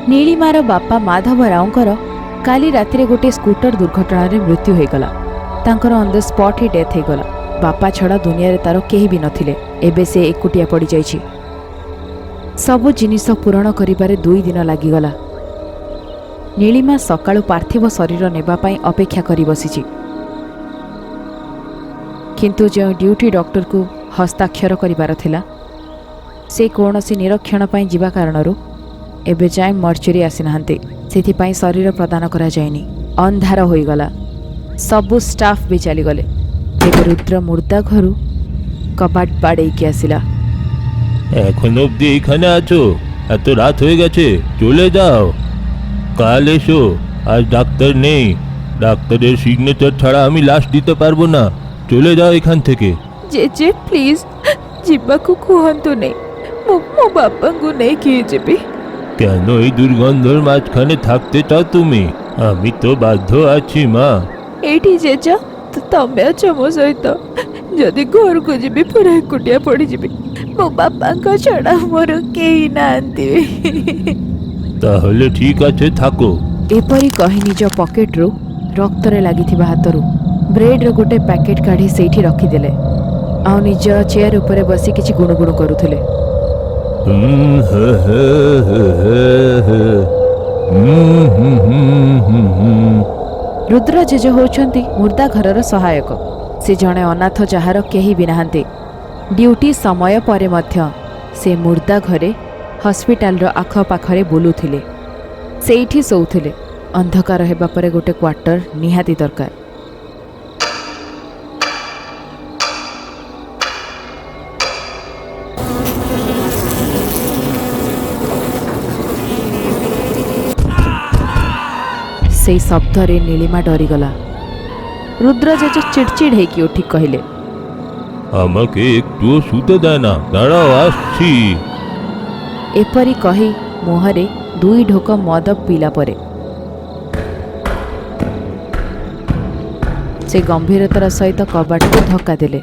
नीलिमार बापा माधव राउंकर काली रातिरे गोटे स्कूटर दुर्घटना रे मृत्यु होगला। तांकर ऑन द स्पॉट ही डेथ होगला। बापा छड़ा दुनिया रे तारो केही भी नथिले। एबे से एकुटिया पड़ी जाइछि। सबु जिनिस पूरण करिबारे 2 दिन लागिगला। नीलिमा सकाळु पार्थिव शरीर नेबा पई अपेक्षा करी बसिछि, किंतु जो ड्यूटी डॉक्टर को हस्ताक्षर करिबार थिला से कौनसी निरीक्षण पई जिबा कारणरू एबे जाय मर्चरी आसी नाहंते। सेथिपाई शरीर प्रदान करा जायनी। अंधार होईगला। सबु स्टाफ भी चली गले। एबे रुद्र मुर्दा घरु कबाट बाड़े की आसिला। এখন অবধি এখানে আছো? এত রাত হয়ে গেছে, চলে যাও। কাল এসো। আজ ডাক্তার নেই। ডাক্তারের সিগনেচার ছাড়া আমি লাশ দিতে পারবো না। চলে যাও এখান থেকে। जे प्लीज जिबाकू कुहंतु नहीं। मो बापा को नहीं किए जेबी। কেন এই দুর্গন্ধর মাঝখানে থাকতে চাও তুমি? আমি তো বাধ্য আছি মা। एठी जेजा तो तमे अछ मो सहित। जदि घर को जीबी पूरा एकुटिया पड़ी जीबी। मो बापा को छड़ा मोर केही नांती। তাহলে ঠিক আছে থাকো। एपरी कही निज पॉकेट रो रक्तरे लागिथिबा हातरू ब्रेड रो गोटे पैकेट काढी सेठी रखिदेले। आ निज चेयर ऊपर बसी किछि गुणगुण करूथिले। रुद्र जेज होउछंती मुर्दा घरर सहायक। से जणे अनाथ जहार केही भी नाहंती। ड्यूटी समय परे मध्य से मुर्दा घरे हॉस्पिटल रो आख पाखरे बुलुथिले। सेठी सोउथिले। अंधकार हेबा परे गोटे क्वार्टर निहाती दरकार। से शब्द रे नीलिमा डरीगला। रुद्र जेज चिड़चिड़ हेकी उठी कहले, আমাকে একটু শুতে দেয় না, দাঁড়াও আসছি। एपरी कही मुहरे 2 ढोक मद पीला परे से गंभीरतार सहित कबाट को धक्का देले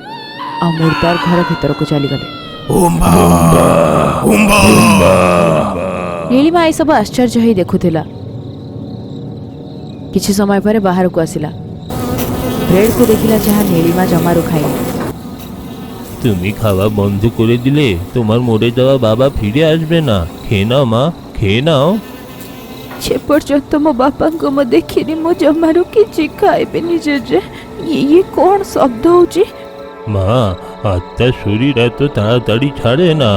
आ मुर्दार घर भीतर को चली गले। नीलिमा आई सब आश्चर्य ही देखुथिला। किछि समय पर बाहर को आसिला। ब्रेड को देखिला जहाँ नीलिमा जमारू खाई। তুমি খাওয়া বন্ধ করে দিলে তোমার মরে যাওয়া বাবা ফিরে আসবে না। খেয়ে নাও মা, খেয়ে নাও। छे पर्यंत मो बापा को मो देखिनी मो जमारू किछि खाइबेनी। जे ये कौन शब्द होची? মা, আত্মা শরীর এত তাড়াতাড়ি ছাড়ে না।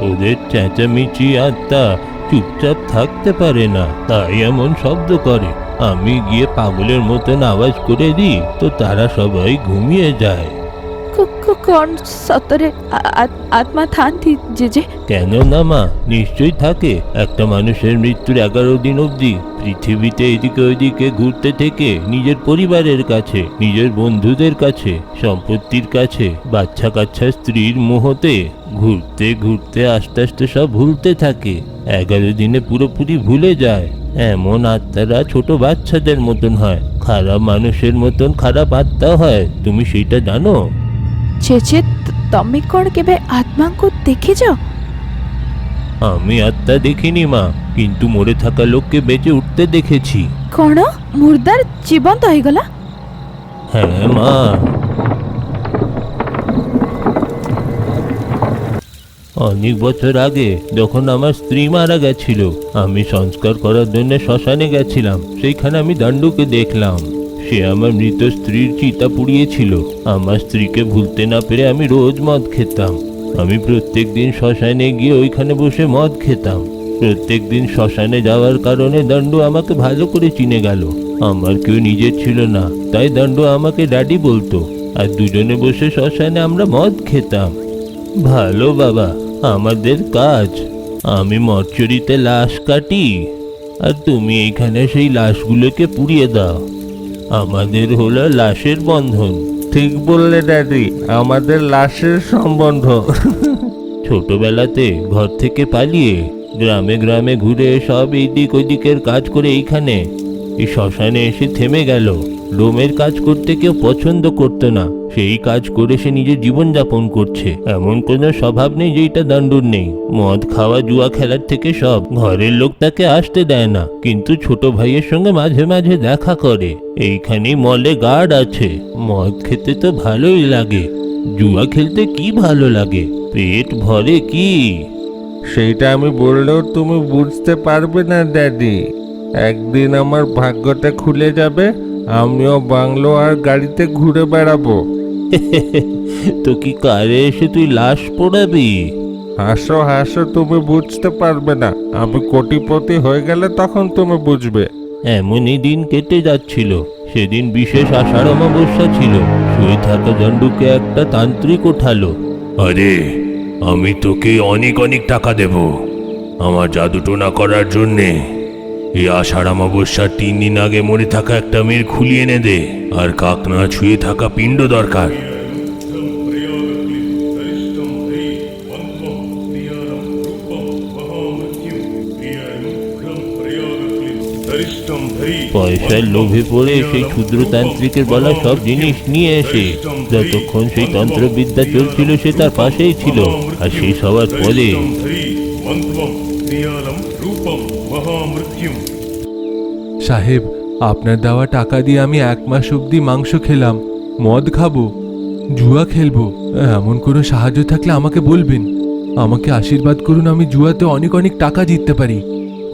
ওদের চেঁচামেচি আত্মা চুপচাপ থাকতে পারে না, তাই এমন শব্দ করে। আমি গিয়ে পাগলের মতন আওয়াজ করে দিই তো তারা সবাই ঘুমিয়ে যায়। कौन सतरे आत्मा थांती जे? কেন না মা, নিশ্চয়ই থাকে। একটা মানুষের মৃত্যুর 11 দিন অবধি পৃথিবীতে এদিকে ওইদিকে ঘুরতে থেকে নিজের পরিবারের কাছে, নিজের বন্ধুদের কাছে, সম্পত্তির কাছে, বাচ্চা কাচ্চা স্ত্রীর মোহতে ঘুরতে ঘুরতে আস্তে আস্তে সব ভুলতে থাকে। 11 দিনে পুরোপুরি ভুলে যায়। এমন আত্মারা ছোট বাচ্চাদের মতন হয়, খারাপ মানুষের মতন খারাপ আত্মা হয়। তুমি সেটা জানো? চেচে তুমি কোন কেবে আত্মা को দেখে যাও? আমি আত্মা দেখিনি মা, কিন্তু মরে থাকা লোককে বেঁচে উঠতে দেখেছি। কোন মুর্দার জীবন্ত হয়ে গলা? হ্যাঁ মা। অনেক বছর আগে যখন আমার স্ত্রী মারা গেছিল, আমি সংস্কার করার জন্য শ্মশানে গেছিলাম। সেইখানে আমি দণ্ডকে দেখলাম। সে আমার মৃত স্ত্রীর চিতা পুড়িয়েছিল। আমার স্ত্রীকে ভুলতে না পেরে আমি রোজ মদ খেতাম। আমি প্রত্যেক দিন শ্মশানে গিয়ে ওইখানে বসে মদ খেতাম। প্রত্যেক দিন শ্মশানে যাওয়ার কারণে দণ্ড আমাকে ভালো করে চিনে গেল। আমার কেউ নিজের ছিল না, তাই দণ্ড আমাকে ড্যাডি বলতো। আর দুজনে বসে শ্মশানে আমরা মদ খেতাম। ভালো বাবা, আমাদের কাজ। আমি মর্চরিতে লাশ কাটি আর তুমি এইখানে সেই লাশগুলোকে পুড়িয়ে দাও। আমাদের হলো লাশের বন্ধন। ঠিক বললে ড্যাডি, আমাদের লাশের সম্বন্ধ। ছোটবেলাতে ঘর থেকে পালিয়ে গ্রামে গ্রামে ঘুরে সব এইদিক ওইদিকের কাজ করে এইখানে এই শ্মশানে এসে থেমে গেল। ডোমের কাজ করতে কেউ পছন্দ করতো না, সেই কাজ করে সে নিজের জীবন যাপন করছে। এমন কোনো স্বভাব নেই যেটা দান্ডুর নেই। মদ খাওয়া, জুয়া খেলার থেকে সব। ঘরের লোক তাকে আসতে দেয় না, কিন্তু ছোট ভাইয়ের সঙ্গে মাঝে মাঝে দেখা করে। এইখানেই মলে গার্ড আছে। মদ খেতে তো ভালোই লাগে, জুয়া খেলতে কি ভালো লাগে, পেট ভরে কি? সেইটা আমি বললেও তুমি বুঝতে পারবে না ড্যাডি। একদিন আমার ভাগ্যটা খুলে যাবে, আমিও বাংলো আর গাড়িতে ঘুরে বেড়াবো। তো কি কারে এসে তুই লাশ পোড়াবি? হাসো হাসো, তুমি বুঝতে পারবে না। আমি কোটিপতি হয়ে গেলে তখন তুমি বুঝবে। এমনই দিন কেটে যাচ্ছিল। সেদিন বিশেষ আষাঢ় অমাবস্যা ছিল। শুয়ে থাকা দণ্ডুকে একটা তান্ত্রিক ওঠালো। আরে, আমি তোকে অনেক অনেক টাকা দেব আমার জাদুটোনা করার জন্যে। এই আষাঢ় অমাবস্যার 3 দিন আগে মরে থাকা একটা মেয়ের খুলি এনে দে, আর কাকনা ছুঁয়ে থাকা পিণ্ড দরকার। পয়সার লোভে পড়ে সেই ক্ষুদ্রতান্ত্রিকের বলা সব জিনিস নিয়ে এসে যতক্ষণ সেই তন্ত্রবিদ্যা চলছিল সে তার পাশেই ছিল। আর সেই সবার পরে সাহেব, আপনার দেওয়া টাকা দিয়ে আমি 1 মাস অবধি মাংস খেলাম, মদ খাবো, জুয়া খেলবো। এমন কোনো সাহায্য থাকলে আমাকে বলবেন। আমাকে আশীর্বাদ করুন, আমি জুয়াতে অনেক অনেক টাকা জিততে পারি।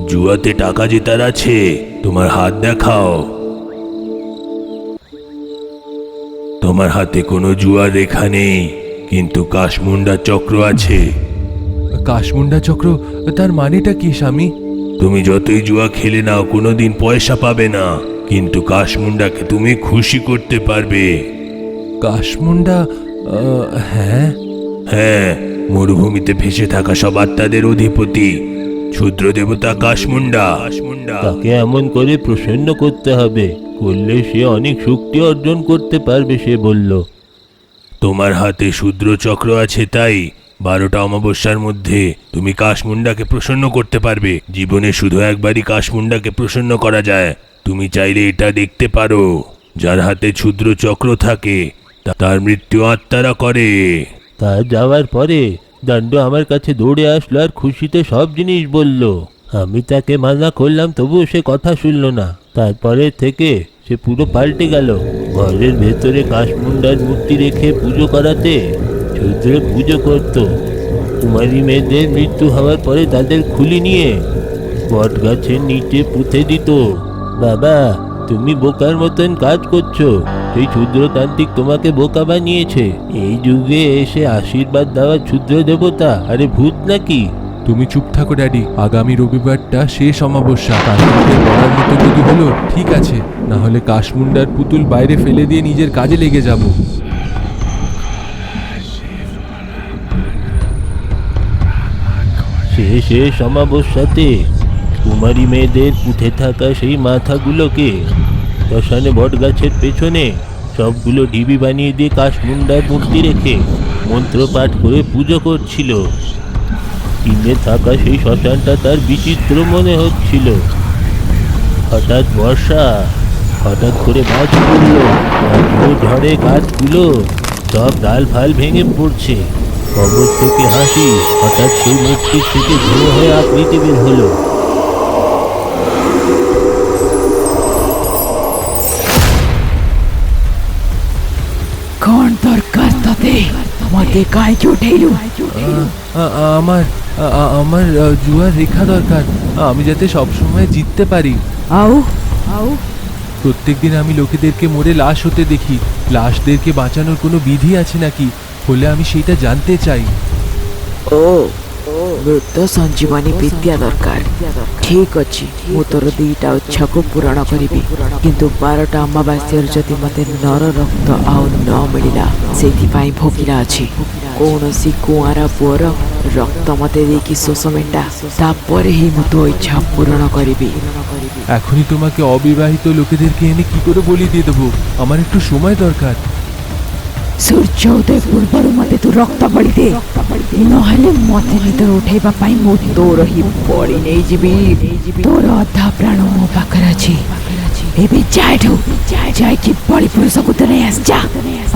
জুয়াতে টাকা জেতার আছে, তোমার হাত দেখাও। তোমার হাতে কোনো জুয়ার রেখা নেই, কিন্তু কাশমুন্ডা চক্র আছে। কাশমুন্ডা চক্র, তার মানেটা কি স্বামী? তুমি যতই জুয়া খেলে নাও কোনোদিন পয়সা পাবে না, কিন্তু কাশমুন্ডাকে তুমি খুশি করতে পারবে। কাশমুন্ডা? হ্যাঁ হ্যাঁ, মরুভূমিতে ভেসে থাকা সব আত্মাদের অধিপতি ক্ষুদ্র দেবতা কাশমুন্ডা। তাকে এমন করে প্রসন্ন করতে হবে, করলে সে অনেক শক্তি অর্জন করতে পারবে। সে বলল, তোমার হাতে শূদ্র চক্র আছে, তাই 12টা অমাবস্যার মধ্যে তুমি কাশমুন্ডাকে প্রসন্ন করতে পারবে। জীবনে শুধু একবারই কাশমুন্ডাকে প্রসন্ন করা যায়। তুমি চাইলে এটা দেখতে পারো, যার হাতে ক্ষুদ্র চক্র থাকে তার মৃত্যু আত্মারা করে। তা যাওয়ার পরে দণ্ড আমার কাছে দৌড়ে আসলো আর খুশিতে সব জিনিস বলল। আমি তাকে মানা করলাম, তবুও সে কথা শুনল না। তারপরে থেকে সে পুরো পাল্টে গেল। ঘরের ভেতরে কাশমুন্ডার মূর্তি রেখে পুজো করাতে ক্ষুদ্র পুজো করত। কুমারী মেয়েদের মৃত্যু হওয়ার পরে তাদের খুলি নিয়ে বট গাছের নিচে পুঁতে দিত। বাবা, তুমি বোকার মতন কাজ করছো। সেই ক্ষুদ্রতান্ত্রিক তোমাকে বোকা বানিয়েছে। এই যুগে এসে আশীর্বাদ দেওয়া ক্ষুদ্র দেবতা আরে ভূত নাকি? তুমি চুপ থাকো ড্যাডি। আগামী রবিবারটা শেষ অমাবস্যা। তান্ত্রিকের বলার মতো যদি হলো ঠিক আছে, না হলে কাশমুন্ডার পুতুল বাইরে ফেলে দিয়ে নিজের কাজে লেগে যাব। শেষ অমাবস্যাতে কুমারী মেয়েদের পুঁতে থাকা সেই মাথাগুলোকে শ্মশানে বট গাছের পেছনে সবগুলো ঢিবি বানিয়ে দিয়ে কাশমুন্ডার মূর্তি রেখে মন্ত্র পাঠ করে পুজো করছিল। কিনে থাকা সেই শ্মশানটা তার বিচিত্র মনে হচ্ছিল। হঠাৎ বর্ষা, হঠাৎ করে বাজ পড়ল। ঝড়ে গাছগুলো সব ডাল ফাল ভেঙে পড়ছে। কবর থেকে হাসি, হঠাৎ সেই মূর্তির থেকে ধুলো হয়ে আকৃতি বের হলো। কোন দরকার তাতে? আমাকে কাইকে উঠেইলু? আমার আমার জুয়ার রেখা দরকার, আমি যাতে সবসময় জিততে পারি। আও আও প্রত্যেকদিন আমি লোকেদেরকে মরে লাশ হতে দেখি। লাশদেরকে বাঁচানোর কোনো বিধি আছে নাকি? হলে আমি সেটা জানতে চাই। ଓ ମୃତ ସଞ୍ଜୀବନୀ ବିଦ୍ୟା ଦରକାର। ଠିକ ଅଛି, ମୁଁ ତୋର 2ଟା ଇଚ୍ଛାକୁ ପୂରଣ କରିବି, କିନ୍ତୁ 12ଟା ଅମାବାସ୍ୟାରୁ ଯଦି ମୋତେ ନର ରକ୍ତ ଆଉ ନ ମିଳିଲା, ସେଇଥିପାଇଁ ଭୋଗିଲା ଅଛି। କୌଣସି କୁଆଁର ପୁଅର ରକ୍ତ ମୋତେ ଦେଇକି ଶୋଷ ମେଣ୍ଟା, ତାପରେ ହିଁ ମୁଁ ତୋ ଇଚ୍ଛା ପୂରଣ କରିବି। এখনই তোমাকে অবিবাহিত লোকেদেরকে এনে কি করে বলি দিয়ে দেবো? আমার একটু সময় দরকার। ସୂର୍ଯ୍ୟ ଉଦୟ ପୂର୍ବରୁ ମୋତେ ତୁ ରକ୍ତ ବଳି ଦେ, ନହେଲେ ମୋତେ ନିଦରୁ ଉଠେଇବା ପାଇଁ ମୁଁ ତୋର ହିଁ ବଳି ନେଇଯିବି। ତୋର ଅଧା ପ୍ରାଣ ମୋ ପାଖରେ ଅଛି। ଏବେ ଯାଏଠୁ ଯାଇକି ବଳି ପୁରୁଷକୁ ତ ନେଇ ଆସ ଯା।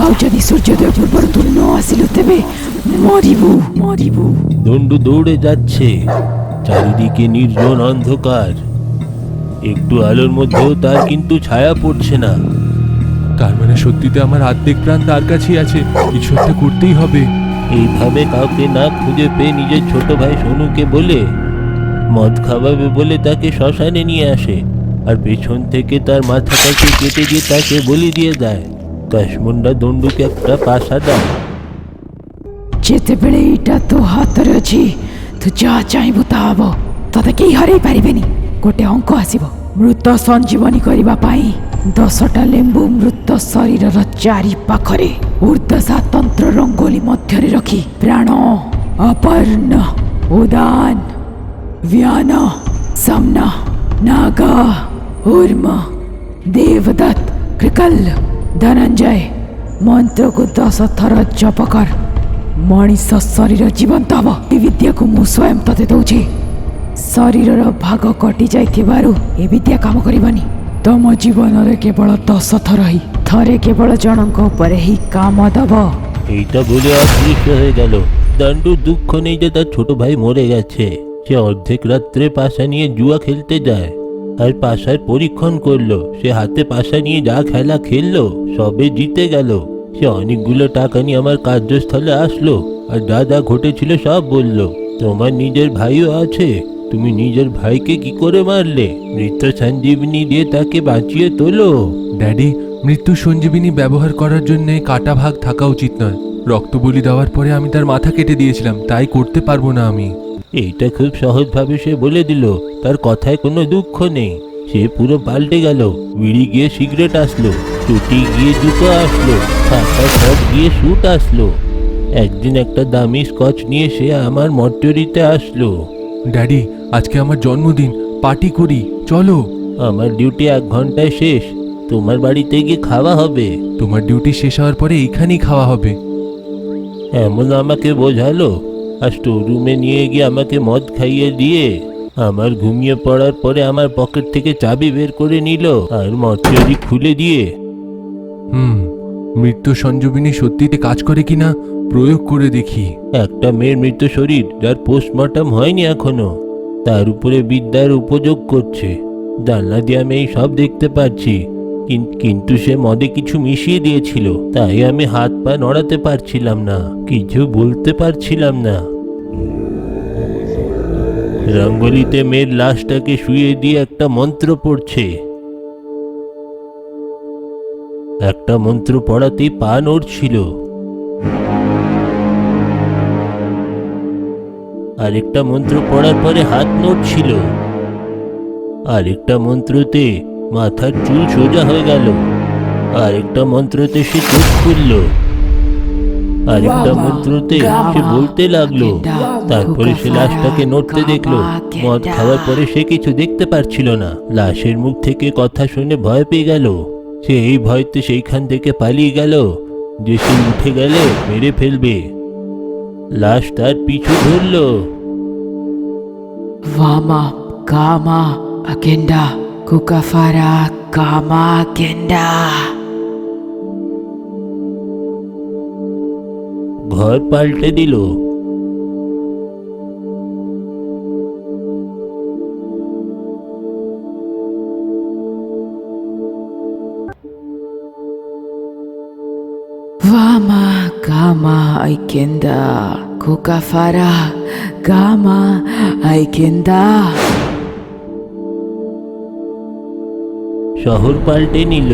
ଆଉ ଯଦି ସୂର୍ଯ୍ୟୋଦୟ ପୂର୍ବରୁ ତୁ ନ ଆସିଲୁ ତେବେ ମରିବୁ। দণ্ডু দৌড়ে যাচ্ছে, চারিদিকে নির্জন অন্ধকার। একটু আলোর মধ্যেও তার কিন্তু ছায়া পড়ছে না। তার মানে সত্যিতে আমার আর্ধেক প্রাণ তার কাছেই আছে, কিছু একটা করতেই হবে। এইভাবে কাউকে না খুঁজে পেয়ে নিজের ছোট ভাই সোনুকে বলে মদ খাওয়াবে বলে তাকে শ্মশানে নিয়ে আসে, আর পেছন থেকে তার মাথাটাকে কেটে দিয়ে তাকে বলি দিয়ে দেয়। কাশমুন্ডা দণ্ডুকে একটা পাশা দেয়। ଯେତେବେଳେ ଏଇଟା ତୋ ହାତରେ ଅଛି ତୁ ଯାହା ଚାହିଁବୁ ତାହା ହବ। ତତେ କେହି ହରେଇ ପାରିବେନି। ଗୋଟେ ଅଙ୍କ ଆସିବ, ମୃତ ସଞ୍ଜୀବନୀ କରିବା ପାଇଁ 10ଟା ଲେମ୍ବୁ ମୃତ ଶରୀରର ଚାରି ପାଖରେ ଉର୍ଦ୍ଦଶା ତନ୍ତ୍ର ରଙ୍ଗୋଲି ମଧ୍ୟରେ ରଖି ପ୍ରାଣ, ଅପର୍ଣ୍ଣ, ଉଦାନ, व्यान, समन, नाग, उर्म, देवदत्त, कृकल, धनंजय मंत्र को 10 थर जप कर। मनीष शरीर जीवंत हम। विद्या को मु स्वयं तते दौछि। शरीर भाग कटि जाइथिबारु ए विद्या काम करिबनी। तम जीवन रे केवल 10 थर ही थरे केवल जनक ऊपर ही काम दब। এইটা বলে অদৃশ্য হয়ে গেল। দণ্ডু দুঃখ নেই যে তার ছোট ভাই মরে গেছে। সে অর্ধেক রাত্রে পাশা নিয়ে জুয়া খেলতে যায় আর পাশার পরীক্ষণ করলো। সে হাতে পাশা নিয়ে যা খেলা খেললো সবে জিতে গেল। সে অনেকগুলো টাকা নিয়ে আমার কার্যস্থলে আসলো আর যা যা ঘটেছিল সব বলল। তোমার নিজের ভাইও আছে, তুমি নিজের ভাইকে কি করে মারলে? মৃত সঞ্জীবনী দিয়ে তাকে বাঁচিয়ে তোলো। ড্যাডি, মৃত্যু সঞ্জীবিনী ব্যবহার করার জন্য কাটা ভাগ থাকা উচিত নয়। রক্ত বলি দেওয়ার পরে আমি তার মাথা কেটে দিয়েছিলাম, তাই করতে পারবো না আমি। এইটা খুব সহজভাবে সে বলে দিল। তার কথায় কোনো দুঃখ নেই। সে পুরো পাল্টে গেল। বিড়ি গিয়ে সিগারেট আসলো, চুটি গিয়ে জুতো আসলো, খাতা শট গিয়ে স্যুট আসলো। একদিন একটা দামি স্কচ নিয়ে সে আমার মর্চরিতে আসলো। ড্যাডি, আজকে আমার জন্মদিন, পার্টি করি, চলো। আমার ডিউটি 1 ঘন্টায় শেষ, তোমার বাড়িতে গিয়ে খাওয়া হবে। তোমার ডিউটি শেষ হওয়ার পরে এইখানেই খাওয়া হবে। এমন আমাকে বোঝালো আর স্টোর রুমে নিয়ে গিয়ে আমাকে মদ খাইয়ে দিয়ে আমার ঘুমিয়ে পড়ার পরে আমার পকেট থেকে চাবি বের করে নিল আর মর্চরি খুলে দিয়ে মৃত্যু সঞ্জীবিনী সত্যিতে কাজ করে কিনা প্রয়োগ করে দেখি। একটা মেয়ের মৃত শরীর যার পোস্টমর্টম হয়নি এখনো, তার উপরে বিদ্যার উপযোগ করছে। জানলা দিয়ে আমি এই সব দেখতে পাচ্ছি, কিন্তু সে মদে কিছু মিশিয়ে দিয়েছিল, তাই আমি হাত পা নড়াতে পারছিলাম না, কিছু বলতে পারছিলাম না। রঙ্গোলিতে মেয়ের লাশটাকে শুয়ে দিয়ে একটা মন্ত্র পড়ছে। একটা মন্ত্র পড়াতেই পা নড়ছিল, আরেকটা মন্ত্র পড়ার পরে হাত নড়ছিল, আরেকটা মন্ত্রতে মাথার চুল সোজা হয়ে গেল, আরেকটা মন্ত্রতে সে চোখ খুলল, আরেকটা মন্ত্রতে সে বলতে লাগলো। তারপরে সে লাশটাকে নড়তে দেখলো। মদ খাওয়ার পরে সে কিছু দেখতে পারছিল না। লাশের মুখ থেকে কথা শুনে ভয় পেয়ে গেল। সে এই ভয়তে সেইখান থেকে পালিয়ে গেল যে সে উঠে গেলে মেরে ফেলবে। লাশ তার পিছু ধরলো। वामा गामा अकेंडा कुकाफारा गामा अकेंडा। ঘর পাল্টে দিল। वामा गामा अकेंडा कुकाफारा गामा अकेंडा। শহর পাল্টে নিল।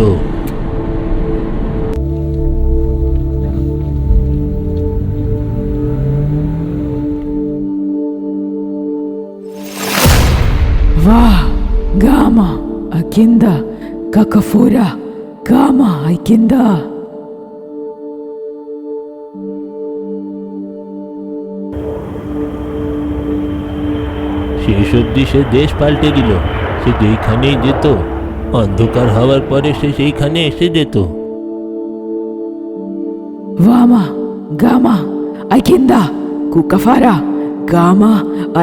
वाह गामा अकेंडा काकाफोरा गामा अकेंडा। শেষ অব্দি সে দেশ পাল্টে দিল। সে যেইখানেই যেত অন্ধকার হওয়ার পরে সে সেইখানে এসে যেত। वामा गामा अकेंडा कुकाफारा गामा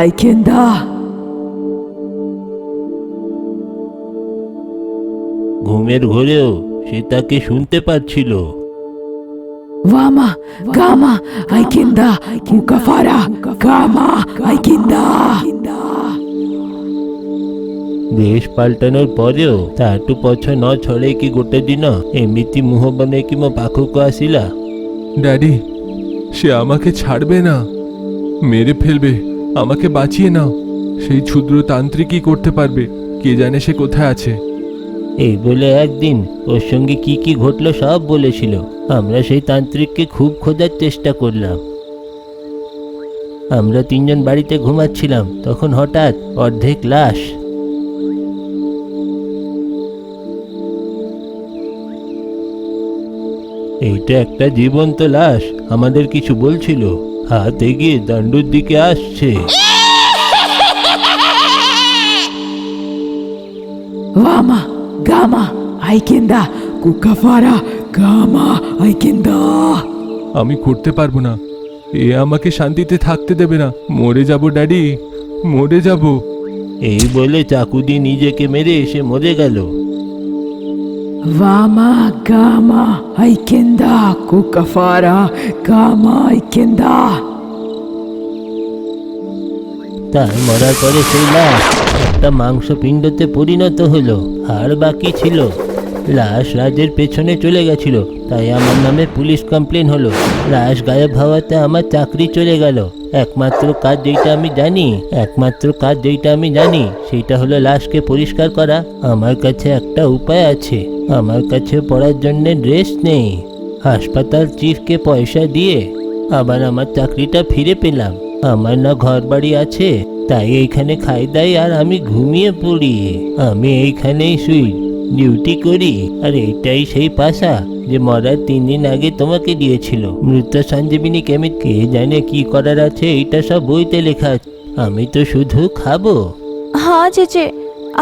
अकेंडा। ঘুমের ঘোরেও সে তাকে শুনতে পাচ্ছিল। Vama, Gama, Aikinda, Kukafara, Gama, Aikinda. ବେଶ ପାଲଟାনোর ପରେও ତାଠୁ ପଛ ନ ଛଡ଼େଇକି ଗୋଟେ ଦିନ ଏମିତି ମୁହଁ ବନେଇକି ମୋ ପାଖକୁ ଆସିଲା। ড্যাডি, সে আমাকে ছাড়বে না, মেরে ফেলবে। আমাকে বাঁচিয়ে নাও। সেই ক্ষুদ্র তান্ত্রিকই করতে পারবে। কে জানে সে কোথায় আছে। এই বলে একদিন ওর সঙ্গে কি কি ঘটলো সব বলেছিল। আমরা সেই তান্ত্রিককে খুব খোঁজার চেষ্টা করলাম। আমরা তিনজন বাড়িতে ঘুমাচ্ছিলাম, তখন হঠাৎ অর্ধেক লাশ। এইটা একটা জীবন্ত লাশ, আমাদের কিছু বলছিল। হাত এগিয়ে দাণ্ডুর দিকে আসছে। Vama, Gama, Aikinda, Kukafara, Gama, Aikinda. আমি করতে পারবো না। এ আমাকে শান্তিতে থাকতে দেবে না। মরে যাব ড্যাডি, মরে যাব। এই বলে চাকু দিয়ে নিজেকে মেরে এসে মরে গেল। Vama, Gama, Aikinda, Kukafara, Gama, Aikinda. তার মরার পরে সেই লাশ একটা মাংসপিণ্ডতে পরিণত হলো। হাড় বাকি ছিল। লাশ রাজের পেছনে চলে গেছিল, তাই আমার নামে পুলিশ কমপ্লেন হলো। লাশ গায়েব হওয়াতে আমার চাকরি চলে গেল। একমাত্র কাজ যেটা আমি জানি সেটা হলো লাশকে পরিষ্কার করা। আমার কাছে একটা উপায় আছে। আমার কাছে পড়ার জন্য ড্রেস নেই। হাসপাতাল চিফকে পয়সা দিয়ে আবার আমার চাকরিটা ফিরে পেলাম। আমার না ঘর বাড়ি আছে, তাই এইখানে খাই দাই আর আমি ঘুমিয়ে পড়ি। আমি এইখানেই শুই, ডিউটি করি। আর এইটাই সেই পাশা যে মরার 3 দিন আগে তোমাকে দিয়েছিল। মৃত সঞ্জীবিনী কেমিত। কে জানে কি করার আছে, এইটা সব বইতে লেখা আছে। আমি তো শুধু খাবো। ହଁ ଜେଜେ,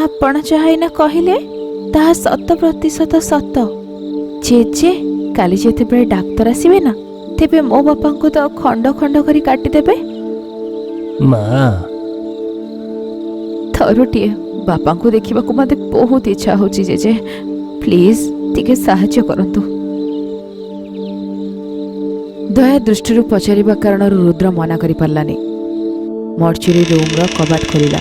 ଆପଣ ଯାହା ଏଇନା କହିଲେ ତାହା 100% ସତ। ଜେଜେ, କାଲି ଯେତେବେଳେ ଡାକ୍ତର ଆସିବେ ନା, ତେବେ ମୋ ବାପାଙ୍କୁ ତ ଖଣ୍ଡ ଖଣ୍ଡ କରି କାଟିଦେବେ। ମା, ଥରୁଟିଏ ବାପାଙ୍କୁ ଦେଖିବାକୁ ମୋତେ ବହୁତ ଇଚ୍ଛା ହେଉଛି ଜେଜେ। ପ୍ଲିଜ୍ ଟିକେ ସାହାଯ୍ୟ କରନ୍ତୁ। ଦୟା ଦୃଷ୍ଟିରୁ ପଚାରିବା କାରଣରୁ ରୁଦ୍ର ମନା କରିପାରିଲାନି। ମର୍ଚୁରୀ ରୁମ୍ର କବାଟ ଖୋଲିଲା।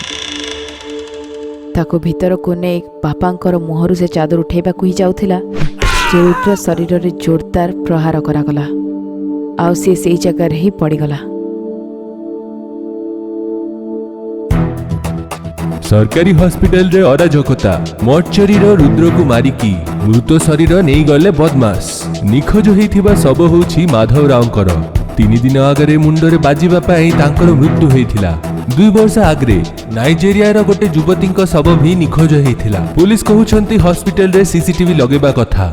ତାକୁ ଭିତରକୁ ନେଇ ବାପାଙ୍କର ମୁହଁରୁ ସେ ଚାଦର ଉଠାଇବାକୁ ହିଁ ଯାଉଥିଲା ଯେ ରୁଦ୍ର ଶରୀରରେ ଜୋରଦାର ପ୍ରହାର କରାଗଲା, ଆଉ ସେ ସେଇ ଜାଗାରେ ହିଁ ପଡ଼ିଗଲା। ସରକାରୀ ହସ୍ପିଟାଲରେ ଅରାଜକତା। ମର୍ଚରୀର ରୁଦ୍ରକୁ ମାରିକି ମୃତ ଶରୀର ନେଇଗଲେ ବଦମାସ। ନିଖୋଜ ହୋଇଥିବା ଶବ ହେଉଛି ମାଧବ ରାଓଙ୍କର। 3 ଦିନ ଆଗରେ ମୁଣ୍ଡରେ ବାଜିବା ପାଇଁ ତାଙ୍କର ମୃତ୍ୟୁ ହୋଇଥିଲା। 2 ବର୍ଷ ଆଗରେ ନାଇଜେରିଆର ଗୋଟେ ଯୁବତୀଙ୍କ ଶବ ବି ନିଖୋଜ ହୋଇଥିଲା। ପୁଲିସ କହୁଛନ୍ତି ହସ୍ପିଟାଲରେ ସିସିଟିଭି ଲଗେଇବା କଥା।